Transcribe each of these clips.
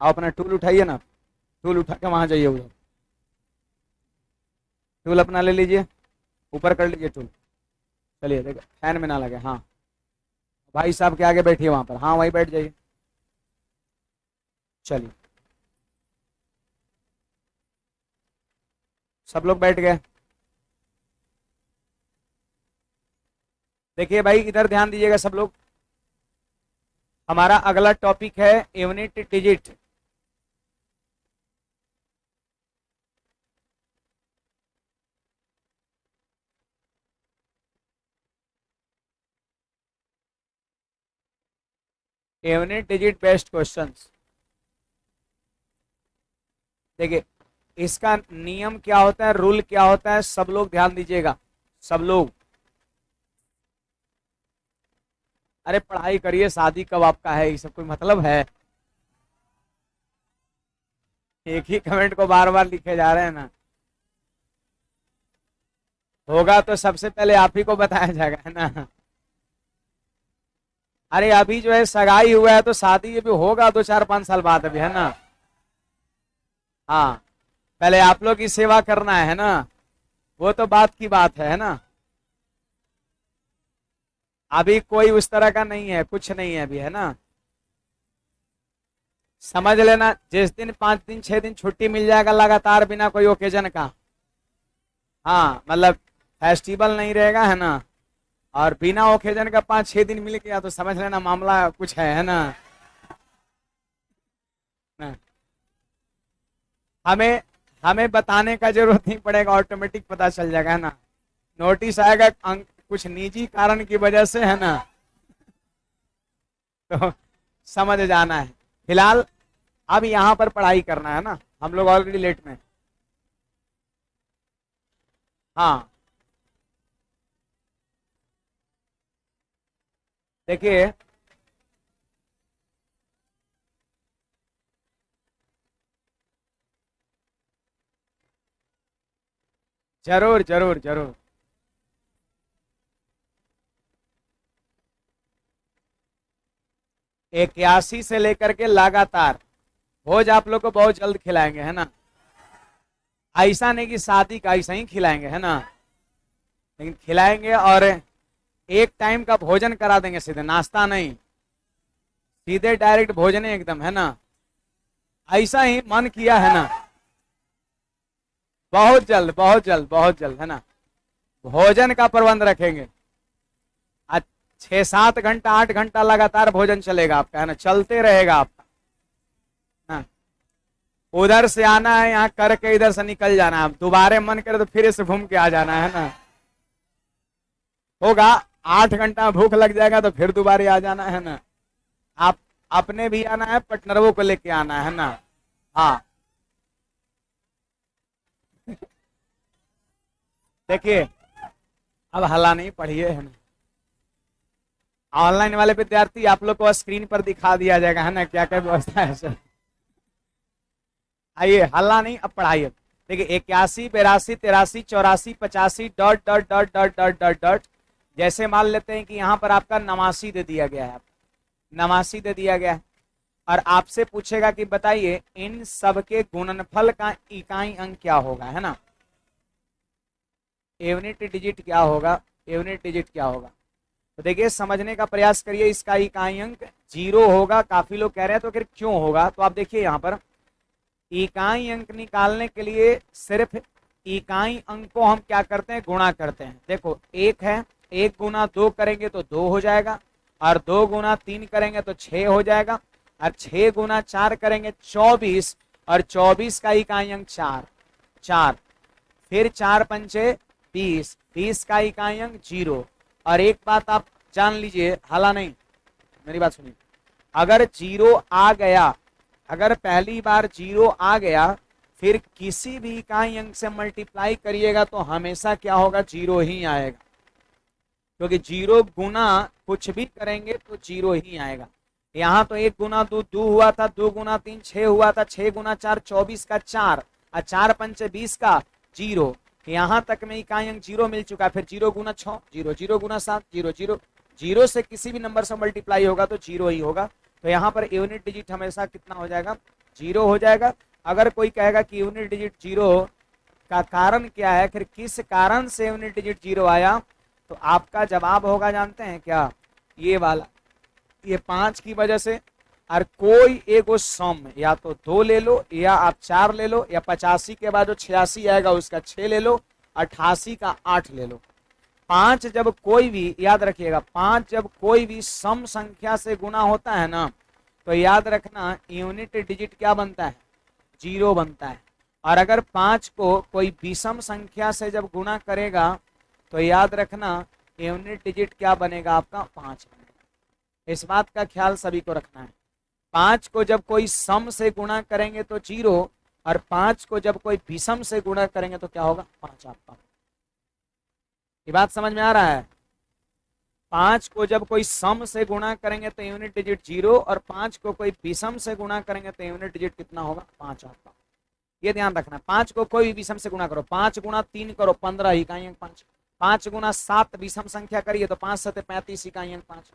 आप अपना टूल उठाइए ना, टूल उठा के वहां जाइए उधर, टूल अपना ले लीजिए, ऊपर कर लीजिए टूल। चलिए देखो फैन में ना लगे, हाँ भाई साहब के आगे बैठिए वहां पर, हाँ वहीं बैठ जाइए। चलिए सब लोग बैठ गए। देखिए भाई इधर ध्यान दीजिएगा सब लोग, हमारा अगला टॉपिक है unit digit. Unit digit based questions. देखिए इसका नियम क्या होता है, रूल क्या होता है, सब लोग ध्यान दीजिएगा, सब लोग। अरे पढ़ाई करिए, शादी कब आपका है, ये सब कोई मतलब है? एक ही कमेंट को बार बार लिखे जा रहे हैं ना। होगा तो सबसे पहले आप ही को बताया जाएगा, है ना। अरे अभी जो है सगाई हुआ है तो शादी भी होगा 2 4 5 साल बाद अभी, है ना। हाँ पहले आप लोग की सेवा करना है ना, वो तो बात की बात है ना। अभी कोई उस तरह का नहीं है, कुछ नहीं है अभी, है ना। समझ लेना, जिस दिन 5 दिन 6 दिन छुट्टी मिल जाएगा लगातार बिना कोई ओकेजन का, हाँ मतलब फेस्टिवल नहीं रहेगा, है ना, और बिना ओकेजन का 5 6 दिन मिल गया तो समझ लेना मामला कुछ है ना। ना। हमें हमें बताने का जरूरत नहीं पड़ेगा, ऑटोमेटिक पता चल जाएगा, है ना। नोटिस आएगा कुछ निजी कारण की वजह से, है ना, तो समझ जाना है। फिलहाल अब यहाँ पर पढ़ाई करना है ना, हम लोग ऑलरेडी लेट में। हाँ देखिए, जरूर जरूर जरूर। 81 से लेकर के लगातार भोज आप लोग को बहुत जल्द खिलाएंगे, है ना। ऐसा नहीं कि शादी का, ऐसा ही खिलाएंगे, है ना, लेकिन खिलाएंगे और एक टाइम का भोजन करा देंगे, सीधे नाश्ता नहीं, सीधे डायरेक्ट भोजन एकदम, है ना। ऐसा ही मन किया है ना, बहुत जल्द बहुत जल्द बहुत जल्द, है ना। भोजन का प्रबंध रखेंगे, आज 6 7 घंटा 8 घंटा लगातार भोजन चलेगा आपका, है ना, चलते रहेगा आपका, हाँ। उधर से आना है यहाँ करके इधर से निकल जाना है, दोबारा मन करे तो फिर से घूम के आ जाना है ना। होगा 8 घंटा भूख लग जाएगा तो फिर दोबारा आ जाना है ना। आप अपने भी आना है, पार्टनरों को लेके आना है ना। हाँ देखिए, अब हल्ला नहीं, पढ़िए, है ना। ऑनलाइन वाले विद्यार्थी आप लोग को स्क्रीन पर दिखा दिया जाएगा, है ना, क्या क्या व्यवस्था है सर। आइए हल्ला नहीं, अब पढ़ाइए। देखिए 81 82 83 84 85 dot dot dot dot dot dot dot, जैसे मान लेते हैं कि यहाँ पर आपका 89 दे दिया गया है, 89 दे दिया गया है, और आपसे पूछेगा कि बताइए इन सब के गुणनफल का इकाई अंक क्या होगा, है ना। यूनिट डिजिट क्या होगा, यूनिट डिजिट क्या होगा, तो देखिए समझने का प्रयास करिए। इसका इकाई अंक 0 होगा, काफी लोग कह रहे हैं तो फिर क्यों होगा, तो आप देखिए यहाँ पर इकाई अंक निकालने के लिए सिर्फ इकाई अंक को हम क्या करते हैं, गुणा करते हैं। देखो एक है, 1 गुना 2 करेंगे तो 2 हो जाएगा, और 2 गुना 3 करेंगे तो 6 हो जाएगा, और 6 गुना 4 करेंगे 24, और 24 का इकाई अंक 4 4, फिर 4 पंचे 20, 20 का इकाई अंक 0। और एक बात आप जान लीजिए, हाला नहीं, मेरी बात सुनिए, अगर 0 आ गया, अगर पहली बार 0 आ गया, फिर किसी भी इकाई अंक से मल्टीप्लाई करिएगा तो हमेशा क्या होगा, 0 ही आएगा, क्योंकि 0 गुना कुछ भी करेंगे तो 0 ही आएगा। यहाँ तो 1 गुना 2 2 हुआ था, 2 गुना 3 6 हुआ था, 6 गुना 4 24 का 4, और 4 पंचे 20 का 0। यहाँ तक में इकाई अंक 0 मिल चुका है, फिर 0 गुना 6 0, 0 गुना 7 0 0, 0 से किसी भी नंबर से मल्टीप्लाई होगा तो 0 ही होगा। तो यहाँ पर यूनिट डिजिट हमेशा कितना हो जाएगा, जीरो हो जाएगा। अगर कोई कहेगा कि यूनिट डिजिट जीरो का कारण क्या है, फिर किस कारण से यूनिट डिजिट जीरो आया, तो आपका जवाब होगा जानते हैं क्या, ये वाला, ये 5 की वजह से। और कोई एक सम, या तो 2 ले लो या आप 4 ले लो, या 85 के बाद जो 86 आएगा उसका 6 ले लो, 88 का 8 ले लो। 5 जब कोई भी, याद रखिएगा, 5 जब कोई भी सम संख्या से गुना होता है ना, तो याद रखना यूनिट डिजिट क्या बनता है, जीरो बनता है। और अगर 5 को कोई विषम संख्या से जब गुना करेगा तो याद रखना यूनिट डिजिट क्या बनेगा, आपका 5 बनेगा। इस बात का ख्याल सभी को रखना है। 5 को जब कोई सम से गुणा करेंगे तो जीरो, और 5 को जब कोई विषम से गुणा करेंगे तो क्या होगा, 5 आपका। ये बात समझ में आ रहा है। 5 को जब कोई सम से गुणा करेंगे तो यूनिट डिजिट जीरो, और 5 को कोई विषम से गुणा करेंगे तो यूनिट डिजिट कितना होगा, 5 आपका। ये ध्यान रखना। 5 को कोई भी विषम से गुणा करो, 5 गुणा 3 करो 15 इकाई अंक 5, 5 गुणा 7 विषम संख्या करिए तो 5 7 35 इकाई अंक 5,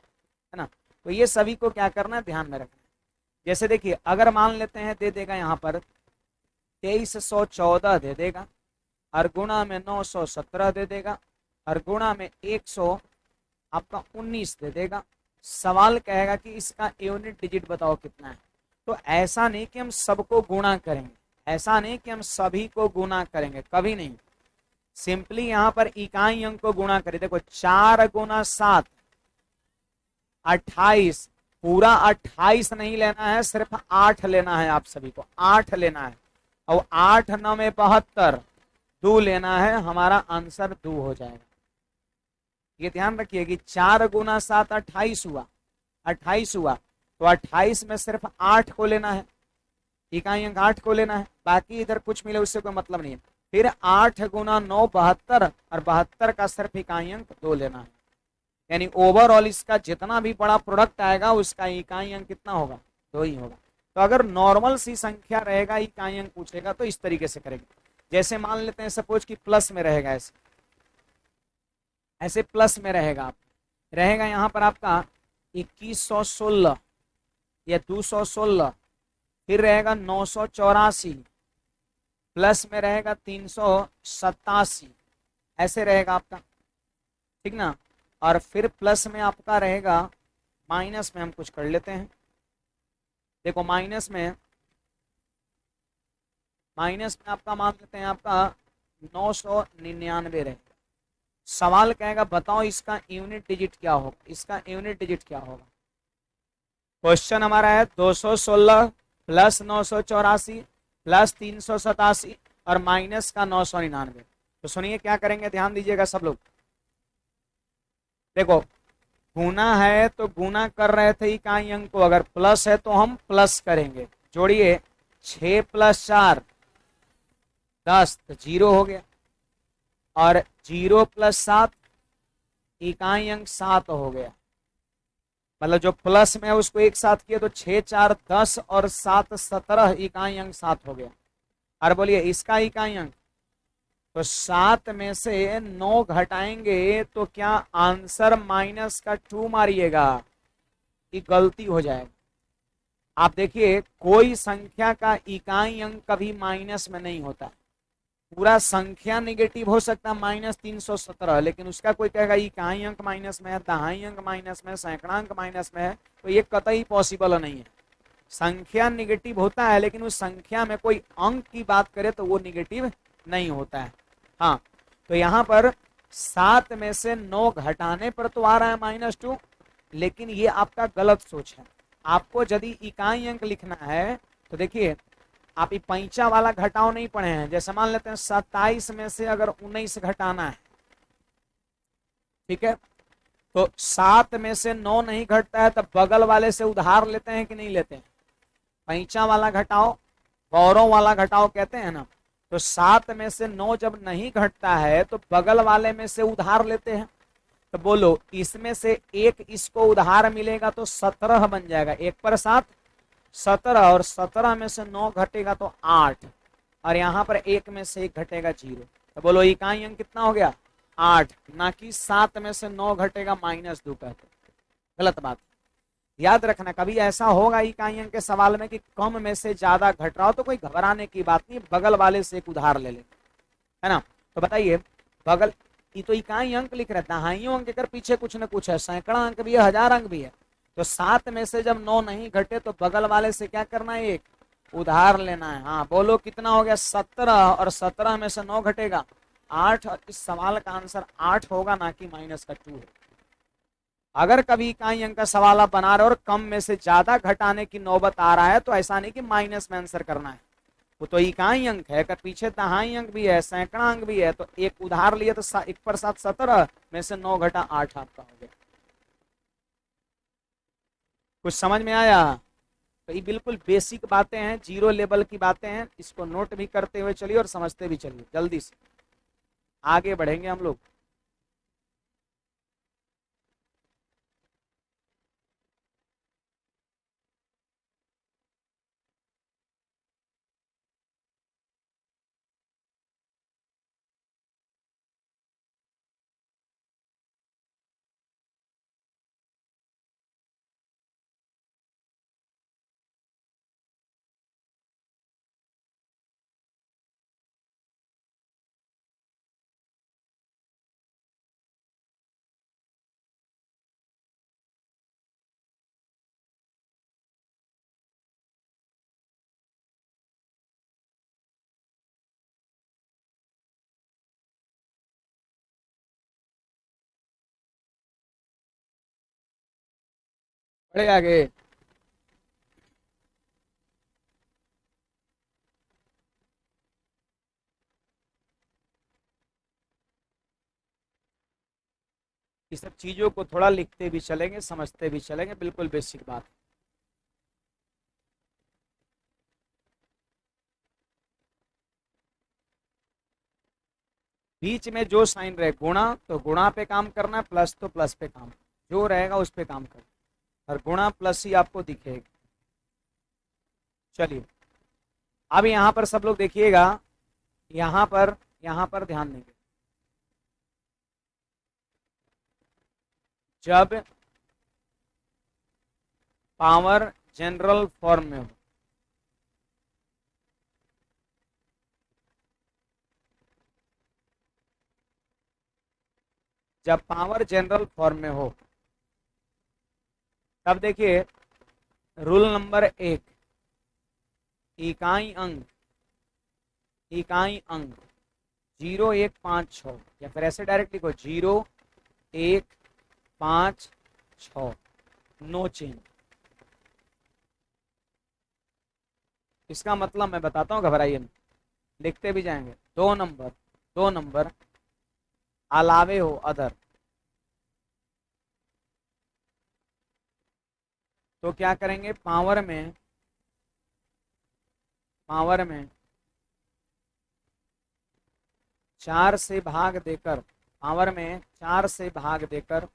है ना। तो ये सभी को क्या करना है, ध्यान में रखना। जैसे देखिए, अगर मान लेते हैं दे देगा यहाँ पर 2314 दे देगा, और गुणा में 917 दे देगा, और गुणा में 100 आपका 19 दे देगा। सवाल कहेगा कि इसका यूनिट डिजिट बताओ कितना है। तो ऐसा नहीं कि हम सबको गुणा करेंगे, ऐसा नहीं कि हम सभी को गुणा करेंगे, कभी नहीं। सिंपली यहां पर इकाई अंक को गुणा करें। देखो 4 गुना 7 28, पूरा 28 नहीं लेना है, सिर्फ 8 लेना है। आप सभी को 8 लेना है, और 8 9 में 72, 2 लेना है, हमारा आंसर 2 हो जाएगा। ये ध्यान रखिए कि 4 गुना 7 28 हुआ, 28 हुआ, तो 28 में सिर्फ 8 को लेना है, इकाई अंक 8 को लेना है, बाकी इधर कुछ मिले उससे कोई मतलब नहीं है। फिर 8 गुना 9 72, और 72 का सिर्फ इकाई अंक 2 लेना है। यानी ओवरऑल इसका जितना भी बड़ा प्रोडक्ट आएगा उसका इकाई अंक कितना होगा, 2 ही होगा। तो अगर नॉर्मल सी संख्या रहेगा, इकाई अंक पूछेगा तो इस तरीके से करेंगे। जैसे मान लेते हैं सपोज कि प्लस में रहेगा, ऐसे ऐसे प्लस में रहेगा, आप रहेगा यहाँ पर आपका 2116 या 216, फिर रहेगा 984, प्लस में रहेगा 387, ऐसे रहेगा आपका, ठीक ना। और फिर प्लस में आपका रहेगा, माइनस में हम कुछ कर लेते हैं। देखो माइनस में आपका मान लेते हैं आपका 999 रहेगा। सवाल कहेगा बताओ इसका यूनिट डिजिट क्या होगा, इसका यूनिट डिजिट क्या होगा। क्वेश्चन हमारा है 216 प्लस 984 प्लस 387 और माइनस का 999। तो सुनिए क्या करेंगे, ध्यान दीजिएगा सब लोग। देखो गुना है तो गुना कर रहे थे इकाई अंक को, अगर प्लस है तो हम प्लस करेंगे। जोड़िए 6 + 4 10, तो 0 हो गया, और 0 + 7 इकाई अंक 7 हो गया। मतलब जो प्लस में है उसको एक साथ किया तो 6 4 10 और 7 17 इकाई अंक 7 हो गया। और बोलिए इसका इकाई अंक, तो 7 में से 9 घटाएंगे तो क्या आंसर माइनस का 2 मारिएगा, ये गलती हो जाएगा। आप देखिए कोई संख्या का इकाई अंक कभी माइनस में नहीं होता। पूरा संख्या निगेटिव हो सकता है -317, लेकिन उसका कोई कहेगा इकाई अंक माइनस में है, दहाई अंक माइनस में है, सैकड़ांक माइनस में है, तो ये कतई पॉसिबल नहीं है। संख्या निगेटिव होता है, लेकिन उस संख्या में कोई अंक की बात करे तो वो निगेटिव नहीं होता है। हाँ, तो यहाँ पर 7 में से 9 घटाने पर तो आ रहा है -2, लेकिन ये आपका गलत सोच है। आपको यदि इकाई अंक लिखना है तो देखिए आप ये पैंचा वाला घटाव नहीं पढ़े हैं। जैसे मान लेते हैं 27 में से अगर 19 घटाना है, ठीक है, तो 7 में से 9 नहीं घटता है, तब बगल वाले से उधार लेते हैं कि नहीं लेते हैं। पैंचा वाला घटाओ, गौरव वाला घटाओ कहते हैं ना। तो 7 में से 9 जब नहीं घटता है तो बगल वाले में से उधार लेते हैं। तो बोलो इसमें से एक इसको उधार मिलेगा तो 17 बन जाएगा, 1 पर 7 17, और 17 में से 9 घटेगा तो 8, और यहाँ पर 1 में से 1 घटेगा 0। तो बोलो इकाई अंक कितना हो गया, 8, ना कि 7 में से 9 घटेगा -2 कहते। गलत बात। याद रखना, कभी ऐसा होगा इकाई अंक के सवाल में कि कम में से ज्यादा घट रहा हो तो कोई घबराने की बात नहीं, बगल वाले से एक उधार ले ले, है ना। तो बताइए, बगल, ये तो इकाई अंक लिख रहे, दहाइयों अंक कर पीछे कुछ ना कुछ है, सैकड़ा अंक भी है, हजार अंक भी है। तो 7 में से जब 9 नहीं घटे तो बगल वाले से क्या करना है, एक उधार लेना है। हाँ बोलो कितना हो गया, 17, और 17 में से 9 घटेगा 8, और इस सवाल का आंसर 8 होगा, ना कि -2। अगर कभी इकाई अंक का सवाल आप बना रहे हो और कम में से ज्यादा घटाने की नौबत आ रहा है तो ऐसा नहीं कि माइनस में आंसर करना है, वो तो इकाई अंक है, अगर पीछे दहाई अंक भी है, सैकड़ा अंक भी है, तो एक उधार लिए तो 1 पर 7 17 में से 9 घटा 8 आपका हो गया। कुछ समझ में आया? तो ये बिल्कुल बेसिक बातें हैं, जीरो लेवल की बातें हैं, इसको नोट भी करते हुए चलिए और समझते भी चलिए, जल्दी से आगे बढ़ेंगे हम लोग। बढ़े आगे। इस सब चीजों को थोड़ा लिखते भी चलेंगे, समझते भी चलेंगे, बिल्कुल बेसिक बात। बीच में जो साइन रहे, गुणा तो गुणा पे काम करना है, प्लस तो प्लस पे काम, जो रहेगा उस पे काम करना, और गुणा प्लस ही आपको दिखेगा। चलिए, अब यहाँ पर सब लोग देखिएगा, यहाँ पर ध्यान देंगे, जब पावर जनरल फॉर्म में हो, जब पावर जनरल फॉर्म में हो, तब देखिए रूल नंबर 1, इकाई अंक, इकाई अंक 0 1 5 6, या फिर ऐसे डायरेक्ट लिखो 0 1 5 6, नो चेंज। इसका मतलब मैं बताता हूँ, घबराइए नहीं, लिखते भी जाएंगे। 2 नंबर, 2 नंबर अलावे हो अदर, तो क्या करेंगे, पावर में 4 से भाग देकर, पावर में 4 से भाग देकर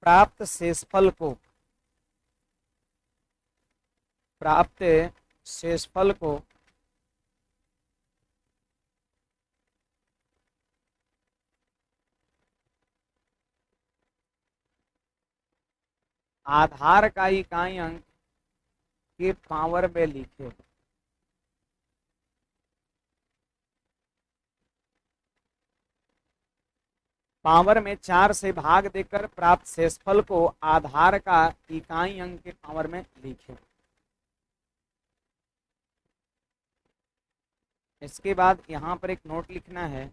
प्राप्त शेषफल को, प्राप्त शेषफल को आधार का इकाई अंक के पावर में लिखे। पावर में 4 से भाग देकर प्राप्त शेषफल को आधार का इकाई अंक के पावर में लिखे। इसके बाद यहाँ पर एक नोट लिखना है,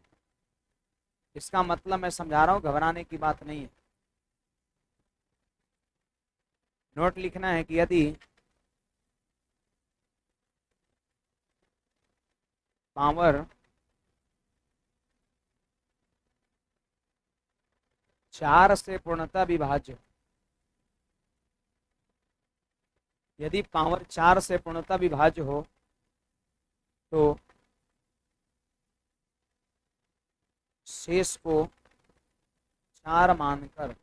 इसका मतलब मैं समझा रहा हूँ, घबराने की बात नहीं है। नोट लिखना है कि यदि पावर 4 से पूर्णतः विभाज्य, यदि पावर 4 से पूर्णतः विभाज्य हो तो शेष को 4 मानकर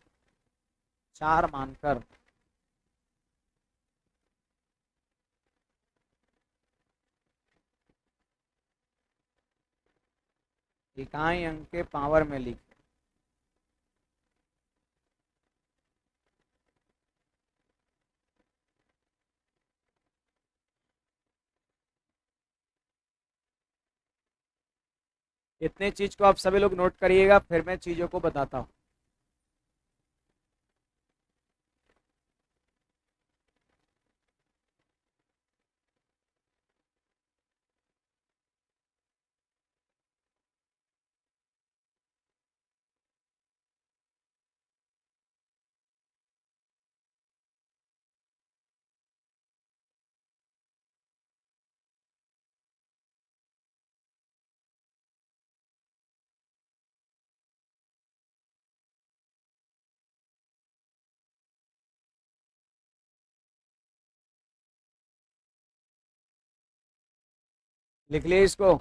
इकाई अंक के पावर में लिखे। इतने चीज को आप सभी लोग नोट करिएगा, फिर मैं चीजों को बताता हूँ। लिख लिए इसको।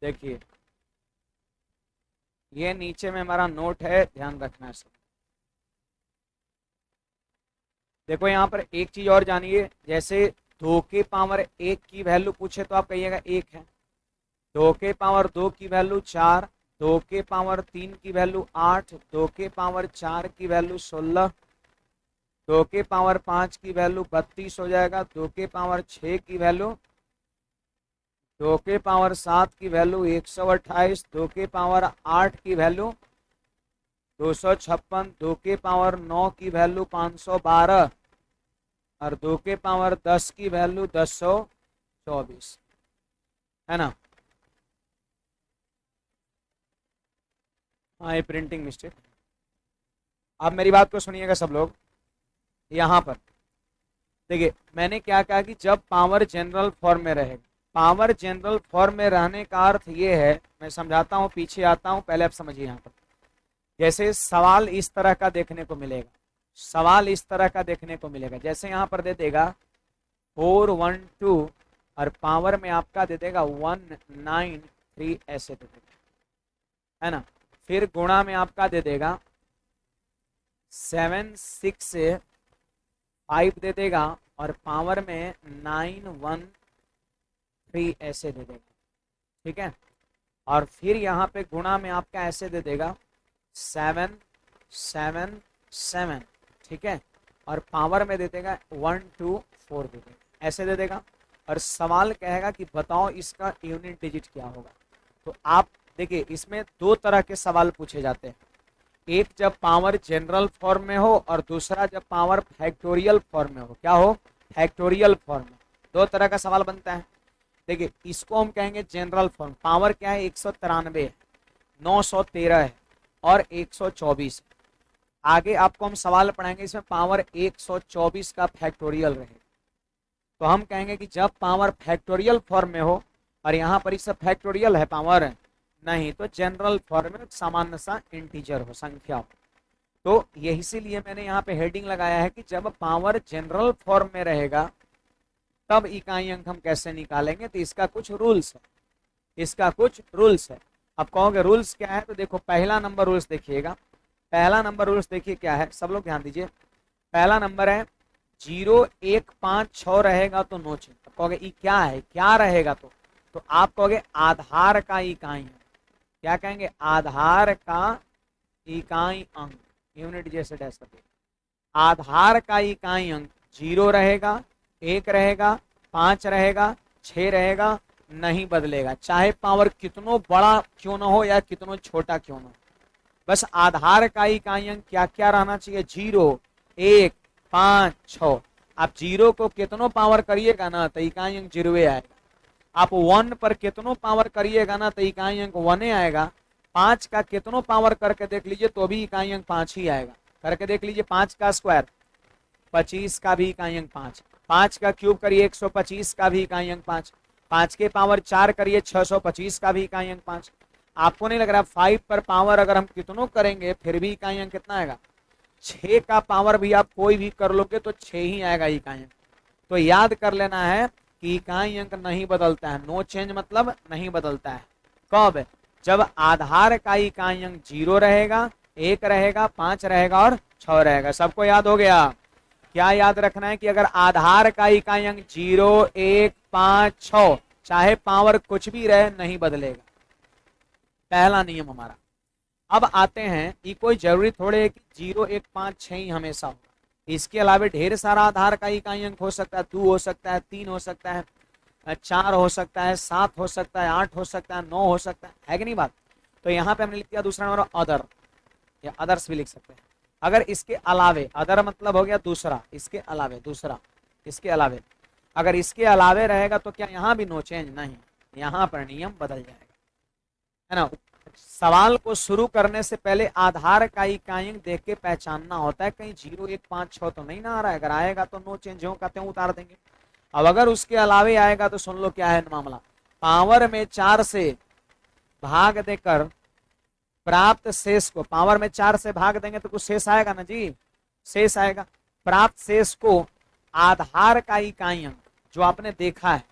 देखिए ये नीचे में हमारा नोट है, ध्यान रखना है सब। देखो यहाँ पर एक चीज और जानिए, जैसे 2 के पावर 1 की वैल्यू पूछे तो आप कहिएगा 1 है। 2 के पावर 2 की वैल्यू 4, 2 के पावर 3 की वैल्यू 8, 2 के पावर 4 की वैल्यू 16, 2 के पावर 5 की वैल्यू 32 हो जाएगा, 2 के पावर 6 की वैल्यू, 2 के पावर 7 की वैल्यू 128, 2 के पावर 8 की वैल्यू 256, 2 के पावर 9 की वैल्यू 512 और 2 के पावर 10 की वैल्यू 1024, है ना। हाँ ये प्रिंटिंग मिस्टेक। आप मेरी बात को सुनिएगा सब लोग। यहाँ पर देखिए मैंने क्या कहा कि जब पावर जनरल फॉर्म में रहेगा, पावर जनरल फॉर्म में रहने का अर्थ ये है, मैं समझाता हूँ, पीछे आता हूँ, पहले आप समझिए। यहाँ पर जैसे सवाल इस तरह का देखने को मिलेगा, सवाल इस तरह का देखने को मिलेगा, जैसे यहाँ पर दे देगा 412 और पावर में आपका दे देगा 193, ऐसे दे देगा, है ना। फिर गुणा में आपका दे देगा 765 दे देगा और पावर में 913 ऐसे दे देगा, ठीक है। और फिर यहाँ पे गुणा में आपका ऐसे दे देगा 777, ठीक है। और पावर में दे देगा 124 दे देगा, ऐसे दे देगा। और सवाल कहेगा कि बताओ इसका यूनिट डिजिट क्या होगा। तो आप देखिए इसमें दो तरह के सवाल पूछे जाते हैं, एक जब पावर जनरल फॉर्म में हो और दूसरा जब पावर फैक्टोरियल फॉर्म में हो। क्या हो? फैक्टोरियल फॉर्म में। दो तरह का सवाल बनता है। देखिए इसको हम कहेंगे जनरल फॉर्म। पावर क्या है? 193 है, 913 है और 124। आगे आपको हम सवाल पढ़ाएंगे इसमें पावर 124 का फैक्टोरियल रहेगा। तो हम कहेंगे कि जब पावर फैक्टोरियल फॉर्म में हो और यहाँ पर इस फैक्टोरियल है पावर है नहीं, तो जनरल फॉर्म में सामान्य सा इंटीजर हो, संख्या हो। तो यही इसीलिए मैंने यहाँ पे हेडिंग लगाया है कि जब पावर जनरल फॉर्म में रहेगा तब इकाई अंक हम कैसे निकालेंगे। तो इसका कुछ रूल्स है, इसका कुछ रूल्स है। अब कहोगे रूल्स क्या है, तो देखो पहला नंबर रूल्स देखिएगा। पहला नंबर रूल्स देखिए क्या है, सब लोग ध्यान दीजिए। पहला नंबर है 0 1 5 6 रहेगा तो नो चेंज। अब कहोगे ये क्या है, क्या रहेगा? तो आप कहोगे आधार का इकाई अंक। क्या कहेंगे? आधार का इकाई अंक, यूनिट जैसे डैश करते। आधार का इकाई अंक 0 रहेगा, 1 रहेगा, 5 रहेगा, 6 रहेगा, नहीं बदलेगा, चाहे पावर कितनो बड़ा क्यों ना हो या कितनो छोटा क्यों ना हो। बस आधार का इकाई अंक क्या क्या रहना चाहिए? 0 1 5 6। आप 0 को कितनो पावर करिएगा ना तो इकाई अंक 0 आएगा। आप 1 पर कितनो पावर करिएगा ना तो इकाई अंक 1 आएगा। 5 का कितनो पावर करके देख लीजिए तो भी इकाई अंक 5 ही आएगा। करके देख लीजिए 5 का स्क्वायर 25 का भी इकाई अंक 5, 5 का क्यूब करिए 125 का भी इकाई अंक 5, 5 के पावर 4 करिए 625 का भी इकाई अंक 5। आपको नहीं लग रहा 5 पर पावर अगर हम कितनों करेंगे फिर भी इकाई अंक कितना आएगा? 6 का पावर भी आप कोई भी कर लोगे तो 6 ही आएगा इकाई अंक। तो याद कर लेना है कि इकाई अंक नहीं बदलता है, नो चेंज मतलब नहीं बदलता है। कब? जब आधार का इकाई अंक 0 रहेगा, 1 रहेगा, 5 रहेगा और 6 रहेगा। सबको याद हो गया? क्या याद रखना है कि अगर आधार का इकाई अंक 0 1 5 6 चाहे पावर कुछ भी रहे नहीं बदलेगा। पहला नियम हमारा। अब आते हैं, ये कोई जरूरी थोड़े है कि 0 1 5 6 ही हमेशा होगा। इसके अलावा ढेर सारा आधार का इकाई अंक हो सकता है, 2 हो सकता है, 3 हो सकता है। 4 हो सकता है, 7 हो सकता है, 8 हो सकता है, 9 हो सकता है कि नहीं बात। तो यहाँ पे हमने लिख दिया दूसरा नंबर अदर, या अदर्स भी लिख सकते हैं। अगर इसके अलावे, अदर मतलब हो गया दूसरा, इसके अलावे दूसरा, इसके अलावे, अगर इसके अलावे रहेगा तो क्या यहाँ भी नो चेंज? नहीं, यहाँ पर नियम बदल जाएगा, है ना। सवाल को शुरू करने से पहले आधार का इकाइंक देख के पहचानना होता है, कहीं 0 1 5 6 तो नहीं ना आ रहा है। अगर आएगा तो नो चेंज हो कहते हैं उतार देंगे। अब अगर उसके अलावे आएगा तो सुन लो क्या है मामला। पावर में 4 से भाग देकर प्राप्त शेष को, पावर में 4 से भाग देंगे तो कुछ शेष आएगा ना जी, शेष आएगा। प्राप्त शेष को आधार का इकाई अंक, जो आपने देखा है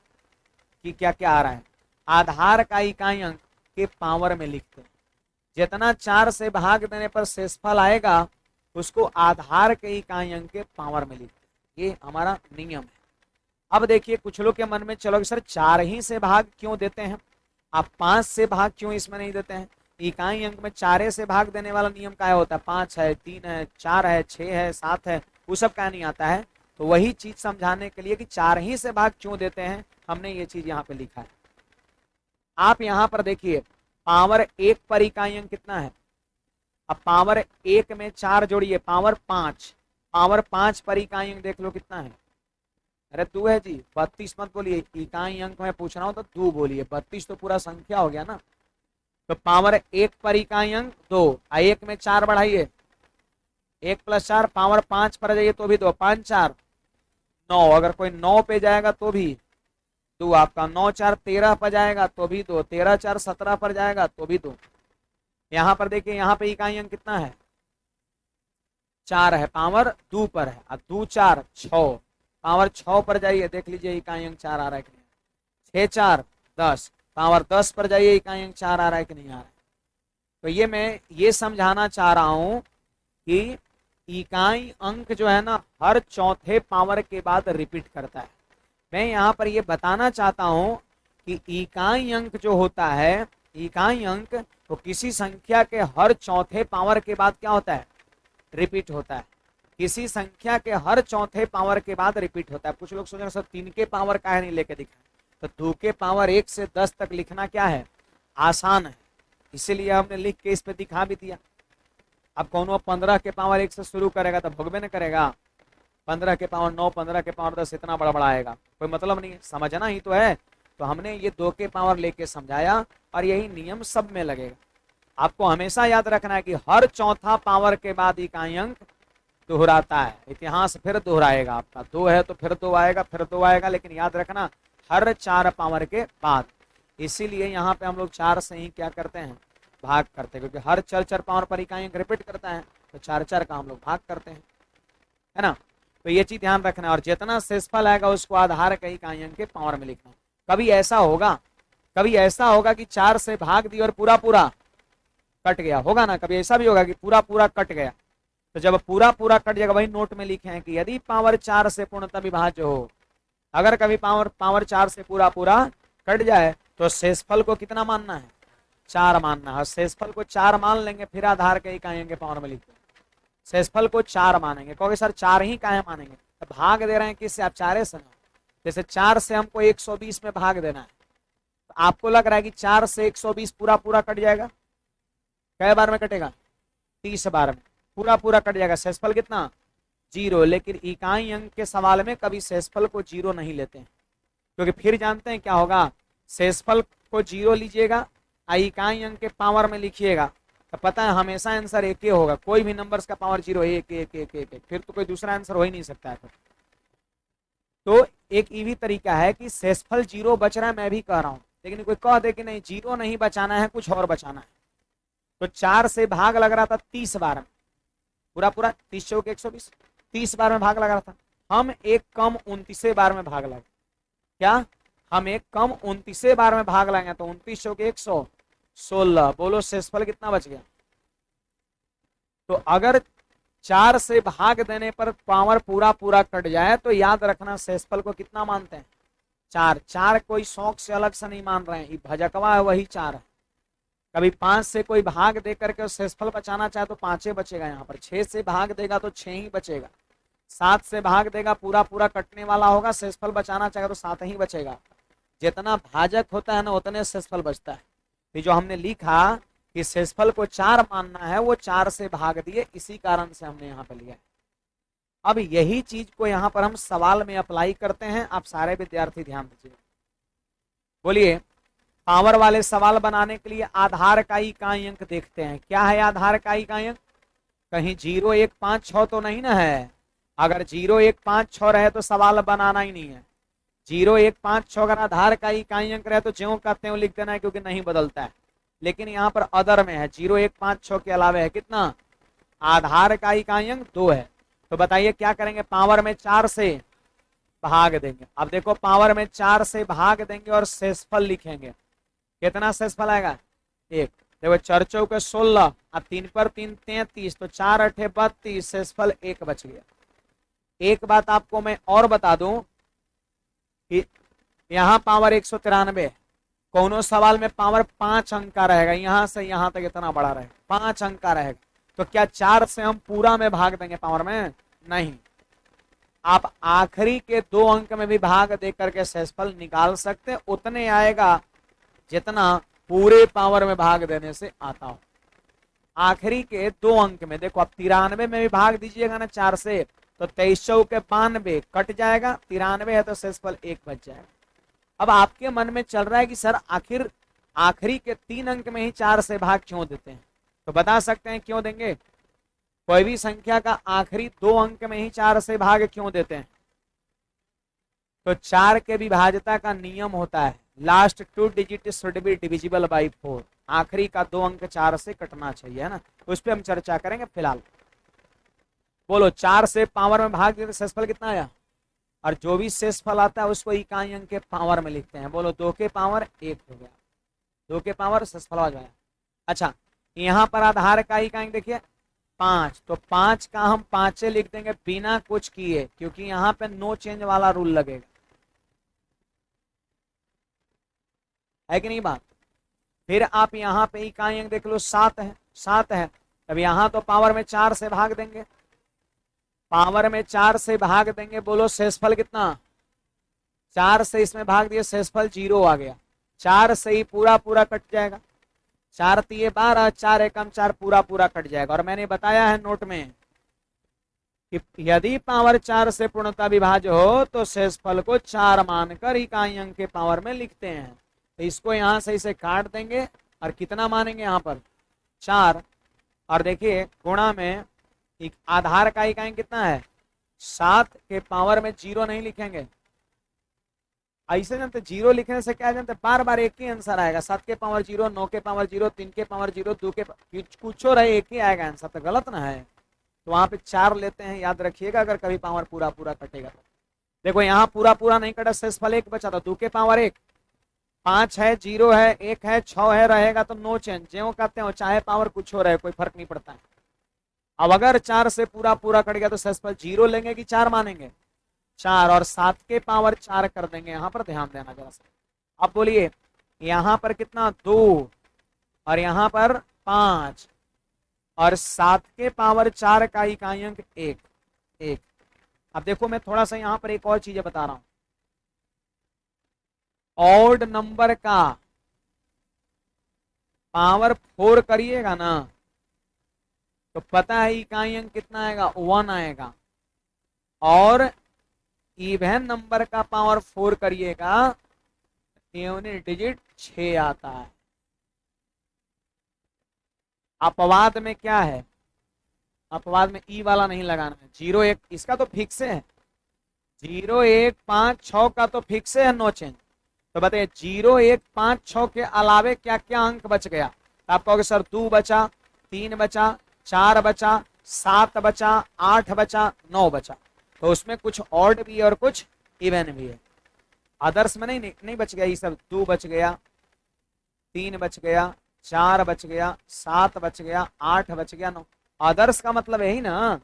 कि क्या क्या आ रहा है, आधार का इकाई अंक के पावर में लिखते हैं। जितना 4 से भाग देने पर शेषफल आएगा उसको आधार के इकाई अंक के पावर में लिखते हैं। ये हमारा नियम है। अब देखिए कुछ लोग के मन में चलो सर 4 ही से भाग क्यों देते हैं, आप 5 से भाग क्यों इसमें नहीं देते हैं। इकाई अंक में 4 से भाग देने वाला नियम क्या होता है, 5 है, 3 है, 4 है, 6 है, 7 है, वो सब क्या नहीं आता है। तो वही चीज समझाने के लिए कि 4 ही से भाग क्यों देते हैं, हमने ये चीज यहाँ पे लिखा है। आप यहाँ पर देखिए पावर 1 पर इकाई अंक कितना है। अब पावर 1 में 4 जोड़िए, पावर 5, पावर 5 पर इकाई अंक देख लो कितना है। अरे 2 है जी, 32 मत बोलिए, इकाई अंक में पूछ रहा हूं तो 2 बोलिए, 32 तो पूरा संख्या हो गया ना। तो पावर 1 पर इकाई अंक 2, 1 में 4 बढ़ाइए, 1 + 4, पावर 5 पर जाइए तो भी 2, 5 4 9, अगर कोई 9 पे जाएगा तो भी 2 आपका, 9 4 13 पर जाएगा तो भी 2, 13 4 17 पर जाएगा तो भी 2। यहाँ पर देखिए यहाँ पे इकाई अंक कितना है, 4 है, पावर 2 पर है, और 2 4 6, पावर 6 पर जाइए देख लीजिए इकाई अंक 4 आ रहा है कि नहीं, 6 4 10, पावर 10 पर जाइए इकाई अंक 4 आ रहा है कि नहीं आ रहा है। तो ये मैं ये समझाना चाह रहा हूं कि इकाई अंक जो है ना हर चौथे पावर के बाद रिपीट करता है। मैं यहाँ पर ये बताना चाहता हूं कि इकाई अंक जो होता है, इकाई अंक तो किसी संख्या के हर चौथे पावर के बाद क्या होता है, रिपीट होता है। किसी संख्या के हर चौथे पावर के बाद रिपीट होता है। कुछ लोग सोच रहे सर 3 के पावर का है नहीं लेके दिखा, तो 2 के पावर 1 से 10 तक लिखना क्या है, आसान है, इसीलिए हमने लिख के इस पे दिखा भी दिया। अब कौन 15 के पावर 1 से शुरू करेगा तो भगवे न करेगा, 15 के पावर 9, 15 के पावर 10, इतना बड़ा आएगा, कोई मतलब नहीं है, समझना ही तो है। तो हमने ये 2 के पावर लेके समझाया और यही नियम सब में लगेगा। आपको हमेशा याद रखना है कि हर चौथा पावर के बाद इकाई अंक दोहराता है। इतिहास फिर दोहराएगा आपका, 2 है तो फिर 2 आएगा, फिर 2 आएगा, लेकिन याद रखना हर 4 पावर के बाद। इसीलिए यहाँ पे हम लोग 4 से ही क्या करते हैं, भाग करते हैं, क्योंकि हर 4 पावर पर इकाई अंक रिपीट करता है, तो 4 का हम लोग भाग करते हैं, है ना। तो ये चीज ध्यान रखना है। और जितना शेषफल आएगा उसको आधार का इकाई अंक के पावर में लिखना। कभी ऐसा होगा कि 4 से भाग दिया और पूरा पूरा कट गया, होगा ना, कभी ऐसा भी होगा कि पूरा पूरा कट गया। तो जब पूरा पूरा कट जाएगा, वही नोट में लिखे हैं कि यदि पावर 4 से पूर्णतः विभाज्य हो, अगर कभी पावर 4 से पूरा पूरा कट जाए तो शेषफल को कितना मानना है, 4 मानना है। शेषफल को 4 मान लेंगे, फिर आधार के इकाई अंक के पावर में लिखते हैं। शेषफल को 4 मानेंगे, कहोगे सर 4 ही काहे मानेंगे, तो भाग दे रहे हैं किससे, आप 4 से ना। जैसे 4 से हमको 120 में भाग देना है, तो आपको लग रहा है कि 4 से 120 पूरा पूरा कट जाएगा, कै बार में कटेगा, 30 बार में पूरा पूरा कट जाएगा। शेषफल कितना, 0। लेकिन इकाई अंक के सवाल में कभी शेषफल को 0 नहीं लेते हैं, क्योंकि फिर जानते हैं क्या होगा, शेषफल को 0 लीजिएगा, इकाई अंक के पावर में लिखिएगा, तो पता है हमेशा आंसर 1 ही होगा। कोई भी नंबर्स का पावर 0, 1 1 1 1 1, फिर तो कोई दूसरा आंसर हो ही नहीं सकता है। तो एक इवी तरीका है कि शेषफल 0 बच रहा है, मैं भी कह रहा हूं, लेकिन कोई कह दे कि नहीं 0 नहीं बचाना है, कुछ और बचाना है, तो 4 से भाग लग रहा था 30 बार में, पूरा पूरा 30 चौके 120, 30 बार में भाग लगा रहा था। हम एक कम 29 बार में भाग लगे, क्या हम एक कम 29 बार में भाग लगाए, तो 29 चौके 116, बोलो शेषफल कितना बच गया। तो अगर 4 से भाग देने पर पावर पूरा पूरा कट जाए तो याद रखना शेषफल को कितना मानते हैं, 4। 4 कोई शौक से अलग से नहीं मान रहे हैं, भजकवा है वही 4 है। कभी 5 से कोई भाग दे करके शेषफल बचाना चाहे तो 5 ही बचेगा, यहाँ पर 6 से भाग देगा तो 6 ही बचेगा, 7 से भाग देगा पूरा पूरा कटने वाला होगा, शेषफल बचाना चाहेगा तो 7 ही बचेगा। जितना भाजक होता है ना उतने शेषफल बचता है। तो जो हमने लिखा कि शेषफल को 4 मानना है, वो 4 से भाग दिए, इसी कारण से हमने यहाँ पे लिया है। अब यही चीज को यहाँ पर हम सवाल में अप्लाई करते हैं। आप सारे विद्यार्थी ध्यान दीजिए, बोलिए। पावर वाले सवाल बनाने के लिए आधार का इकाई अंक देखते हैं। क्या है आधार का इकाई अंक? कहीं 0, 1, 5, 6 तो नहीं ना है। अगर 0, 1, 5, 6 रहे तो सवाल बनाना ही नहीं है। 0, 1, 5, 6 अगर आधार का इकाई अंक रहे तो ज्यों कहते हैं लिख देना है, क्योंकि नहीं बदलता है। लेकिन यहाँ पर अदर में है, 0, 1, 5, 6 के अलावा है कितना? आधार का इकाई अंक 2 है। तो बताइए क्या करेंगे? पावर में 4 से भाग देंगे। अब देखो पावर में 4 से भाग देंगे और शेषफल लिखेंगे। कितना शेषफल आएगा? 1। देखो 4 चौके 16, अब 3 पर 3 33, तो 4 8 32, शेषफल 1 बच गया। एक बात आपको मैं और बता दूं कि यहाँ पावर 193, कोनो सवाल में पावर 5 अंक का रहेगा, यहां से यहां तक इतना बड़ा रहेगा, 5 अंक का रहेगा। तो क्या 4 से हम पूरा में भाग देंगे पावर में? नहीं। आप आखिरी के 2 अंक में भी भाग दे करके शेषफल निकाल सकते, उतने आएगा जितना पूरे पावर में भाग देने से आता हो। आखिरी के 2 अंक में देखो, आप 93 में भी भाग दीजिएगा ना 4 से, तो 23 चौके 92 कट जाएगा, 93 है तो शेषफल 1 बच जाएगा। अब आपके मन में चल रहा है कि सर आखिर आखिरी के 3 अंक में ही 4 से भाग क्यों देते हैं? तो बता सकते हैं क्यों देंगे। कोई भी संख्या का आखिरी 2 अंक में ही 4 से भाग क्यों देते हैं? तो 4 के विभाज्यता का नियम होता है, last 2 digit should be divisible by 4। आखिरी का 2 अंक 4 से कटना चाहिए, है ना। उस पर हम चर्चा करेंगे। फिलहाल बोलो, 4 से पावर में भाग देते शेषफल कितना आया? और जो भी शेषफल आता है उसको इकाई अंक के पावर में लिखते हैं। बोलो 2 के पावर 1 हो गया, 2 के पावर शेषफल आ जाए। अच्छा, यहाँ पर आधार का इकाई अंक देखिए 5, तो 5 का हम 5 लिख देंगे बिना कुछ किए, क्योंकि यहाँ पे नो चेंज वाला रूल लगेगा, है कि नहीं बात। फिर आप यहाँ पे इकाई अंक देख लो 7 है, 7 है। तब यहाँ तो पावर में 4 से भाग देंगे, पावर में 4 से भाग देंगे। बोलो शेषफल कितना? 4 से इसमें भाग दिए, शेषफल 0 आ गया। 4 से ही पूरा पूरा कट जाएगा, 4 तिये 12, 4 एकम 4, पूरा पूरा कट जाएगा। और मैंने बताया है नोट में कि यदि पावर 4 से पूर्णता विभाज्य हो तो शेषफल को 4 मानकर इकाई अंक के पावर में लिखते हैं। तो इसको यहां से इसे काट देंगे और कितना मानेंगे यहाँ पर? 4। और देखिए गुणा में एक आधार का इकाई कितना है? 7 के पावर में 0 नहीं लिखेंगे। ऐसे जानते 0 लिखने से क्या जानते, बार बार एक ही आंसर आएगा। 7 के पावर 0, 9 के पावर 0, 3 के पावर 0, 2 के कुछ रहे एक ही आएगा आंसर, तो गलत ना है। तो वहां पे 4 लेते हैं, याद रखिएगा अगर कभी पावर पूरा पूरा कटेगा तो। देखो यहाँ पूरा पूरा नहीं कटा, शेषफल 1 बचा था, 2 के पावर 1, 5 है, 0 है, 1 है, 6 है, रहेगा तो नो चेंज, ज्यों कहते हो चाहे पावर कुछ हो रहे, कोई फर्क नहीं पड़ता है। अब अगर 4 से पूरा पूरा कट गया तो शेषफल 0 लेंगे कि 4 मानेंगे? 4, और 7 के पावर 4 कर देंगे। यहाँ पर ध्यान देना जरा सा। अब बोलिए यहाँ पर कितना? 2, और यहाँ पर 5, और 7 के पावर 4 का इकाई अंक 1। अब देखो मैं थोड़ा सा यहाँ पर एक और चीज बता रहा हूं। ऑड नंबर का पावर 4 करिएगा ना तो पता है इकाई अंक कितना आएगा? 1 आएगा। और इवन नंबर का पावर 4 करिएगा, यूनिट डिजिट 6 आता है। अपवाद में क्या है? अपवाद में ई वाला नहीं लगाना है। 0, 1 इसका तो फिक्स है, 0, 1, 5, 6 का तो फिक्स है, नो चेंज। तो बताइए 0, 1, 5, 6 के अलावे क्या क्या अंक बच गया? तो आप कहोगे सर 2 बचा, 3 बचा, 4 बचा, 7 बचा, 8 बचा, 9 बचा। तो उसमें कुछ ऑड भी है और कुछ इवन भी है। अदर्स में नहीं बच गया। ये सब 2 बच गया, 3 बच गया, 4 बच गया, 7 बच गया, 8 बच गया, 9। अदर्स का मतलब यही ना,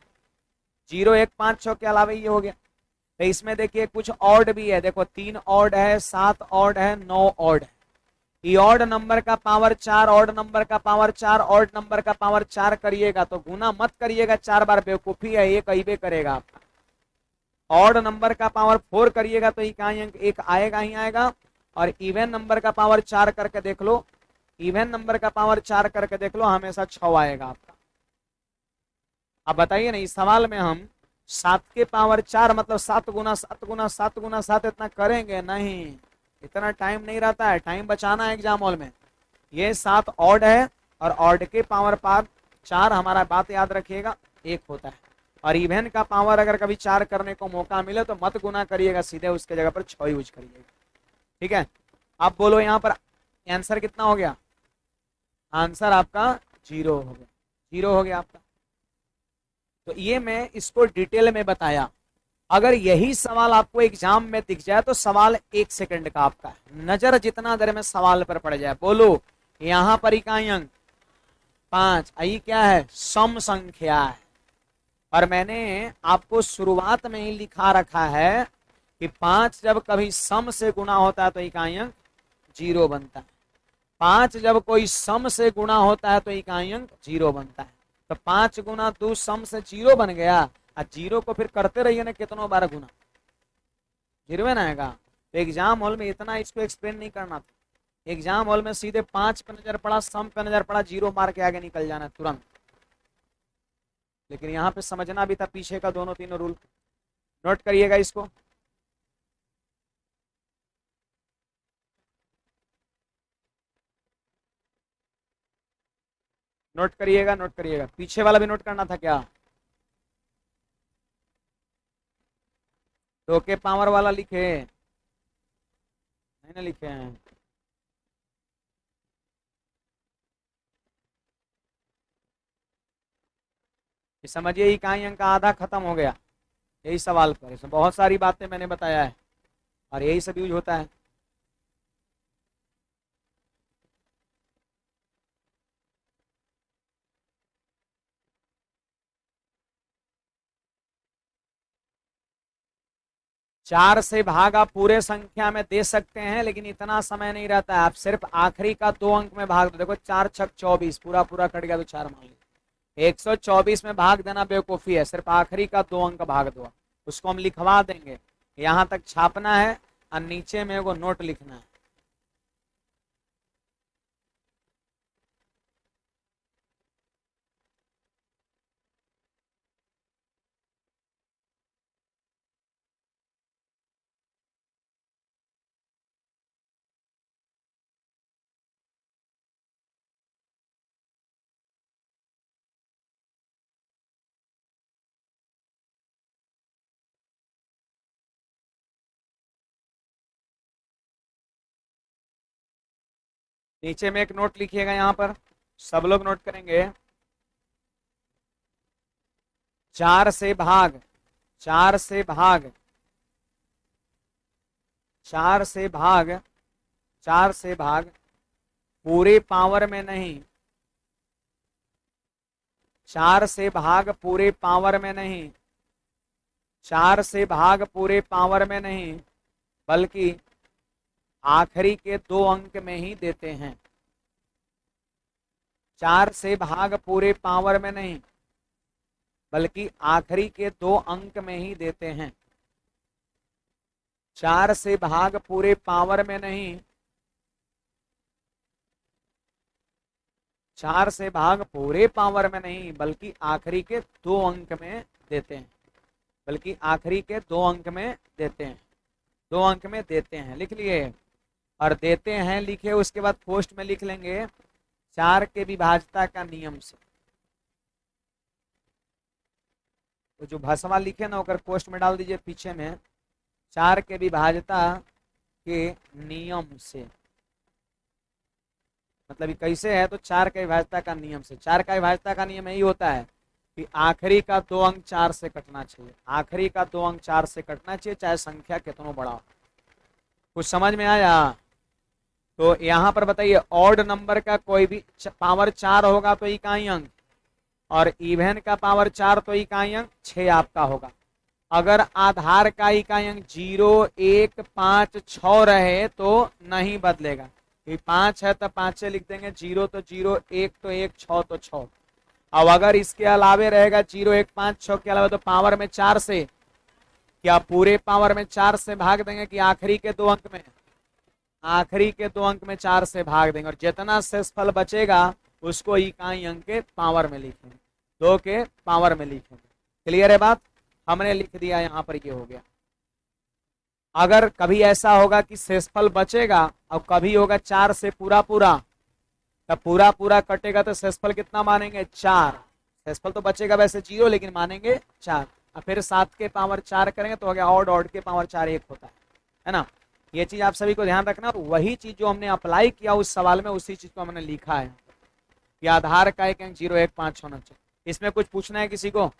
0, 1, 5, 6 के अलावा ये हो गया। तो इसमें देखिए कुछ ऑड भी है। देखो 3 ऑड है, 7 ऑड है, 9 ऑड है। ये ऑड नंबर का पावर 4, ऑड नंबर का पावर 4, ऑड नंबर का पावर 4 करिएगा तो गुना मत करिएगा 4 बार, बेवकूफी है, एक अइबे करेगा आपका। ऑड नंबर का पावर 4 करिएगा तो इकाई अंक 1 आएगा ही आएगा, और इवन नंबर का पावर 4 करके देख लो, इवन नंबर का पावर 4 करके देख लो, हमेशा 6 आएगा आपका। अब बताइए ना, इस सवाल में हम 7 के पावर 4 मतलब 7 गुना 7 गुना 7 गुना 7 इतना करेंगे नहीं, इतना टाइम नहीं रहता है, टाइम बचाना है एग्जाम हॉल में। ये 7 ऑड है और ऑड के पावर 4 हमारा बात याद रखिएगा 1 होता है। और इवन का पावर अगर कभी 4 करने को मौका मिले तो मत गुना करिएगा, सीधे उसके जगह पर 6 यूज करिएगा, ठीक है। अब बोलो यहाँ पर आंसर कितना हो गया, आंसर आपका 0 हो गया, 0 हो गया आपका। तो ये मैं इसको डिटेल में बताया। अगर यही सवाल आपको एग्जाम में दिख जाए तो सवाल 1 सेकंड का आपका है, नजर जितना देर में सवाल पर पड़ जाए। बोलो यहां पर इकाई अंक 5, आई क्या है, सम संख्या है। और मैंने आपको शुरुआत में ही लिखा रखा है कि 5 जब कभी सम से गुणा होता है तो इकाई अंक 0 बनता है। 5 जब कोई सम से गुणा होता है तो इकाई अंक 0 बनता है। तो 5 गुना 2 सम से 0 बन गया, और 0 को फिर करते रहिए ना, कितनों बार गुना 0 ना आएगा। तो एग्जाम हॉल में इतना इसको एक्सप्लेन नहीं करना था, एग्जाम हॉल में सीधे 5 पे नजर पड़ा, सम पे नजर पड़ा, 0 मार के आगे निकल जाना तुरंत। लेकिन यहाँ पे समझना भी था पीछे का दोनों तीनों रूल, नोट करिएगा इसको। नोट करिएगा, नोट करिएगा, पीछे वाला भी नोट करना था क्या, 2 के पावर वाला लिखे नहीं ना, लिखे हैं। समझिए इकाई अंक का आधा खत्म हो गया यही सवाल पर, इसमें बहुत सारी बातें मैंने बताया है और यही सब यूज होता है। चार से भाग आप पूरे संख्या में दे सकते हैं, लेकिन इतना समय नहीं रहता है, आप सिर्फ आखिरी का 2 अंक में भाग दो। देखो 4 छक 24, पूरा पूरा कट गया तो 4 मान लीजिए, 124 में भाग देना बेवकूफ़ी है, सिर्फ आखिरी का 2 अंक भाग दो, उसको हम लिखवा देंगे। यहाँ तक छापना है और नीचे में वो नोट लिखना है। नीचे में एक नोट लिखिएगा, यहाँ पर सब लोग नोट करेंगे। 4 से भाग, 4 से भाग, 4 से भाग, 4 से भाग पूरे पावर में नहीं, 4 से भाग पूरे पावर में नहीं, 4 से भाग पूरे पावर में नहीं, बल्कि आखिरी के 2 अंक में ही देते हैं। 4 से भाग पूरे पावर में नहीं, बल्कि आखिरी के 2 अंक में ही देते हैं। 4 से भाग पूरे पावर में नहीं, 4 से भाग पूरे पावर में नहीं, बल्कि आखिरी के 2 अंक में देते हैं, बल्कि आखिरी के 2 अंक में देते हैं, 2 अंक में देते हैं, लिख लिए। और देते हैं लिखे, उसके बाद पोस्ट में लिख लेंगे 4 के विभाजता का नियम से। तो जो भसवा लिखे ना होकर पोस्ट में डाल दीजिए पीछे में, 4 के विभाजता के नियम से। मतलब ये कैसे है, तो 4 का विभाजता का नियम से। 4 का विभाजता का नियम यही होता है कि आखिरी का 2 अंक 4 से कटना चाहिए, आखिरी का 2 अंक 4 से कटना चाहिए, चाहे संख्या कितना बड़ा हो। कुछ समझ में आया। तो यहाँ पर बताइए, ऑड नंबर का कोई भी पावर 4 होगा तो इकाई अंक, और इवन का पावर 4 तो इकाई अंक 6 आपका होगा। अगर आधार का इकाई अंक 0, 1, 5, 6 रहे तो नहीं बदलेगा, 5 है तो 5 से लिख देंगे, 0 तो 0, 1 तो 1, 6 तो 6। अब अगर इसके अलावे रहेगा 0, 1, 5, 6 के अलावा, तो पावर में 4 से, क्या पूरे पावर में 4 से भाग देंगे कि आखिरी के 2 अंक में, आखिरी के 2 अंक में 4 से भाग देंगे और जितना शेषफल बचेगा उसको इकाई अंक के पावर में लिखेंगे, 2 के पावर में लिखेंगे। क्लियर है बात? हमने लिख दिया, यहां पर ये हो गया। अगर कभी ऐसा होगा कि शेषफल बचेगा और कभी होगा 4 से पूरा पूरा, तब पूरा पूरा कटेगा तो शेषफल कितना मानेंगे? 4। शेषफल तो बचेगा वैसे 0, लेकिन मानेंगे 4। और फिर 7 के पावर 4 करेंगे तो हो गया ऑड, ऑड के पावर 4 1 होता है ना। ये चीज आप सभी को ध्यान रखना। वही चीज जो हमने अप्लाई किया उस सवाल में, उसी चीज को हमने लिखा है कि आधार का एक अंक 015 होना चाहिए। इसमें कुछ पूछना है किसी को?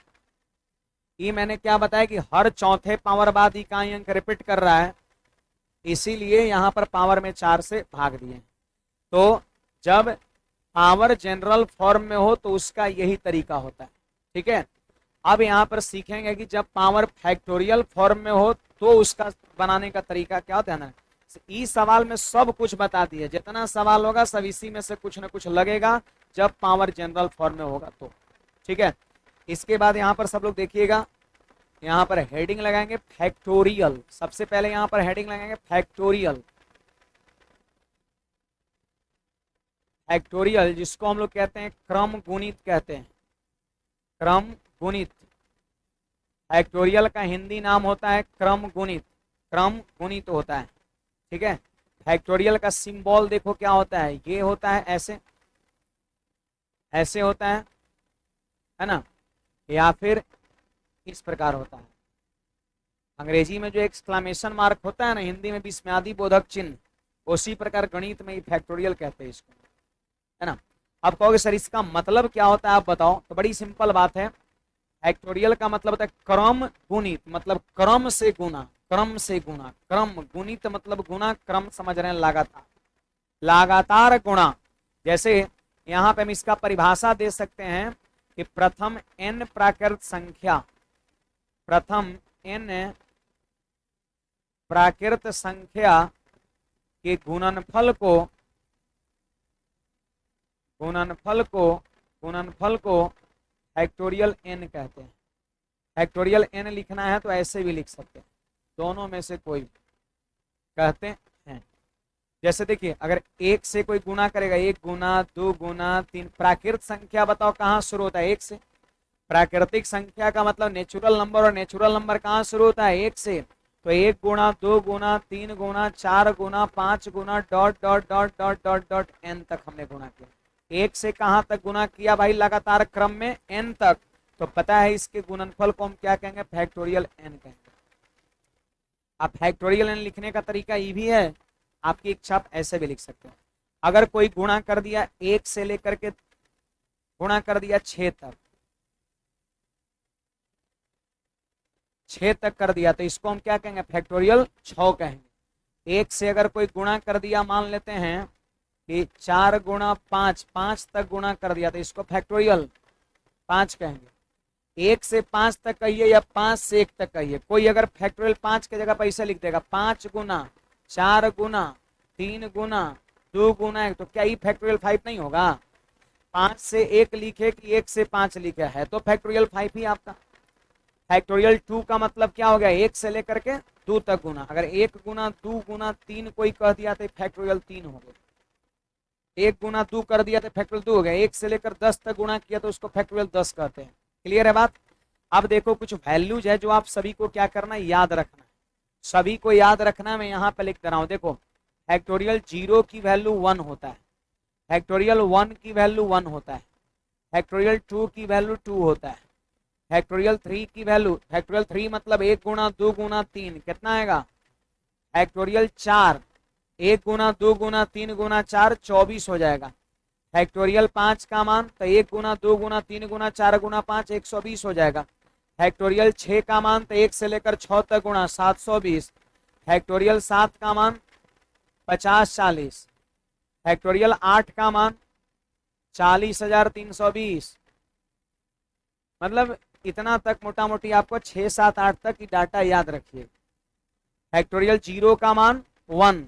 ये मैंने क्या बताया कि हर चौथे पावर बाद इकाई अंक रिपीट कर रहा है, इसीलिए यहां पर पावर में 4 से भाग दिए। तो जब पावर जनरल फॉर्म में हो तो उसका यही तरीका होता है। ठीक है, अब यहां पर सीखेंगे कि जब पावर फैक्टोरियल फॉर्म में हो तो उसका बनाने का तरीका क्या होता है ना। इस सवाल में सब कुछ बता दिए, जितना सवाल होगा सब इसी में से कुछ ना कुछ लगेगा जब पावर जनरल फॉर्म में होगा तो। ठीक है, इसके बाद यहां पर सब लोग देखिएगा, यहां पर हेडिंग लगाएंगे फैक्टोरियल। सबसे पहले यहां पर हेडिंग लगाएंगे फैक्टोरियल। फैक्टोरियल जिसको हम लोग कहते हैं क्रम गुणित कहते हैं, क्रम गुणित। फैक्टोरियल का हिंदी नाम होता है क्रम गुणित, क्रम गुणित होता है। ठीक है, फैक्टोरियल का सिंबल देखो क्या होता है, ये होता है ऐसे, ऐसे होता है ना, या फिर इस प्रकार होता है। अंग्रेजी में जो एक्सक्लामेशन मार्क होता है ना, हिंदी में विस्मयादि बोधक चिन्ह, उसी प्रकार गणित में फैक्टोरियल कहते हैं इसको, है ना। अब कहोगे सर इसका मतलब क्या होता है आप बताओ, तो बड़ी सिंपल बात है। फैक्टोरियल का मतलब होता है क्रम गुणित, मतलब क्रम से गुना, क्रम से गुना, क्रम गुणित मतलब गुना, क्रम समझ रहे हैं लगातार, लगातार गुणा। जैसे यहां पे हम इसका परिभाषा दे सकते हैं कि प्रथम n प्राकृत संख्या, प्रथम n प्राकृत संख्या के गुणनफल को, गुणनफल को फैक्टोरियल n कहते हैं। फैक्टोरियल n लिखना है तो ऐसे भी लिख सकते हैं, दोनों में से कोई कहते हैं। जैसे देखिए अगर 1 से कोई गुना करेगा, 1 गुना 2 गुना 3, प्राकृत संख्या बताओ कहाँ शुरू होता है? 1 से। प्राकृतिक संख्या का मतलब नेचुरल नंबर, और नेचुरल नंबर कहाँ शुरू होता है? 1 से। तो 1 गुना 2 गुना 3 गुना 4 गुना 5 गुना dot dot dot dot dot dot n तक हमने गुना किया। 1 से कहां तक गुना किया भाई? लगातार क्रम में n तक। तो पता है इसके गुणनफल को हम क्या कहेंगे? फैक्टोरियल n कहेंगे। अब फैक्टोरियल n लिखने का तरीका ये भी है, आपकी इच्छा आप ऐसे भी लिख सकते हो। अगर कोई गुणा कर दिया 1 से लेकर के गुणा कर दिया 6 तक, 6 तक कर दिया, तो इसको हम क्या कहेंगे? फैक्टोरियल 6 कहेंगे। 1 से अगर कोई गुणा कर दिया, मान लेते हैं कि 4 गुणा 5, 5 तक गुणा कर दिया, तो इसको फैक्टोरियल 5 कहेंगे। 1 से 5 तक कहिए या 5 से 1 तक कहिए, कोई अगर फैक्टोरियल 5 की जगह पैसे लिख देगा, 5 गुना 4 गुना 3 गुना 2 गुना 1, तो क्या ये फैक्टोरियल 5 नहीं होगा? 5 से 1 लिखे कि 1 से 5 लिखे, है तो फैक्टोरियल 5 ही आपका। फैक्टोरियल 2 का मतलब क्या हो गया? 1 से लेकर के 2 तक गुना। अगर 1 गुना 2 गुना 3 कोई कह दिया तो फैक्टोरियल 3 हो गया। 1 गुना 2 कर दिया तो फैक्टोरियल 2 हो गया। 1 से लेकर 10 तक गुणा किया तो उसको फैक्टोरियल 10 कहते हैं। क्लियर है बात? अब देखो कुछ वैल्यूज है जो आप सभी को क्या करना है? याद रखना है। सभी को याद रखना, मैं यहाँ पे लिख दे रहा हूँ। देखो फैक्टोरियल 0 की वैल्यू 1 होता है, फैक्टोरियल 1 की वैल्यू 1 होता है, फैक्टोरियल 2 की वैल्यू 2 होता है, फैक्टोरियल 3 की वैल्यू, फैक्टोरियल 3 मतलब 1 गुना 2 गुना 3 कितना आएगा? फैक्टोरियल 4, 1 गुना 2 गुना 3 गुना 4 24 हो जाएगा। फैक्टोरियल 5 का मान तो 1 गुना 2 गुना 3 गुना 4 गुना 5 120 हो जाएगा। फैक्टोरियल 6 का मान तो 1 से लेकर 6 तक गुणा 720। फैक्टोरियल 7 का मान 50 40। फैक्टोरियल 8 का मान 40,320। मतलब इतना तक मोटा मोटी आपको 6 7 8 तक की डाटा याद रखिए। फैक्टोरियल 0 का मान 1,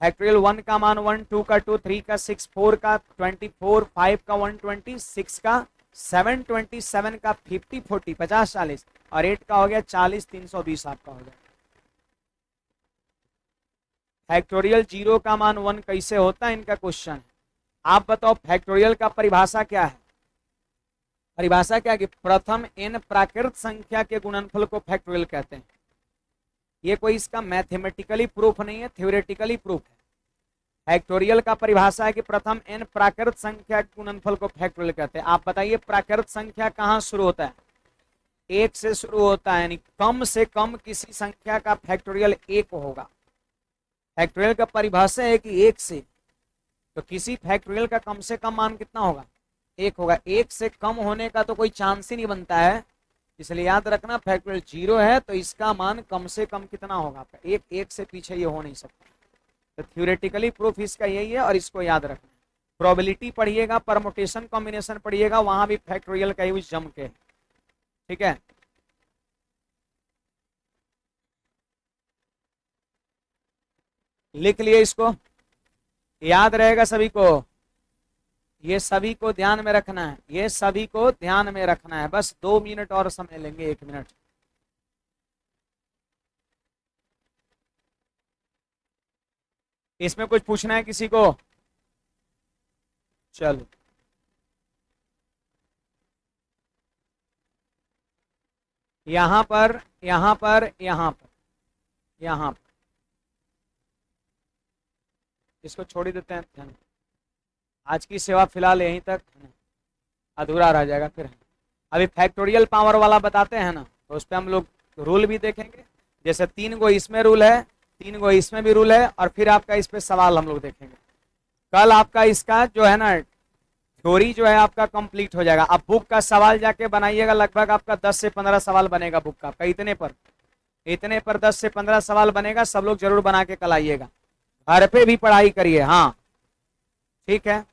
फैक्टोरियल 1 का मान 1, 2 का 2, 3 का 6, 4 का 24, 5 का 120, 6 का 720, 7 का 50 40 50 40 और 8 का हो गया 40 320 आपका हो गया। फैक्टोरियल 0 का मान 1 कैसे होता है, इनका क्वेश्चन है। आप बताओ फैक्टोरियल का परिभाषा क्या है? परिभाषा क्या है कि प्रथम n प्राकृत संख्या के गुणनफल को फैक्टोरियल कहते हैं। ये कोई इसका मैथमेटिकली प्रूफ नहीं है, थ्योरेटिकली प्रूफ है। फैक्टोरियल का परिभाषा है कि प्रथम n प्राकृत संख्या के गुणनफल को फैक्टोरियल कहते हैं। आप बताइए प्राकृत संख्या कहाँ शुरू होता है? 1 से शुरू होता है, यानी कम से कम किसी संख्या का फैक्टोरियल 1 होगा। फैक्टोरियल का परिभाषा है कि 1 से, तो किसी फैक्टोरियल का कम से कम मान कितना होगा? 1 होगा। 1 से कम होने का तो कोई चांस ही नहीं बनता है, इसलिए याद रखना फैक्टोरियल 0 है तो इसका मान कम से कम कितना होगा आपका? 1 से पीछे ये हो नहीं सकता। तो थ्योरेटिकली प्रूफ इसका यही है और इसको याद रखना। प्रोबेबिलिटी पढ़िएगा, परमुटेशन कॉम्बिनेशन पढ़िएगा, वहां भी फैक्टोरियल का यूज जम के, ठीक है। लिख लिए इसको, याद रहेगा सभी को, ये सभी को ध्यान में रखना है, ये सभी को ध्यान में रखना है। बस 2 मिनट और समय लेंगे, 1 मिनट। इसमें कुछ पूछना है किसी को? चलो यहां पर, यहां पर, यहां पर, यहां पर इसको छोड़ ही देते हैं। आज की सेवा फिलहाल यहीं तक, अधूरा रह जाएगा फिर। अभी फैक्टोरियल पावर वाला बताते हैं ना, तो उस पर हम लोग रूल भी देखेंगे। जैसे 3 गो इसमें रूल है, 3 गो इसमें भी रूल है, और फिर आपका इस पे सवाल हम लोग देखेंगे। कल आपका इसका जो है ना थ्योरी जो है आपका कंप्लीट हो जाएगा। अब बुक का सवाल जाके बनाइएगा, लगभग आपका 10 से 15 सवाल बनेगा बुक का। इतने पर 10 से 15 सवाल बनेगा। सब लोग जरूर बना के कल आइएगा, घर पे भी पढ़ाई करिए। हाँ ठीक है।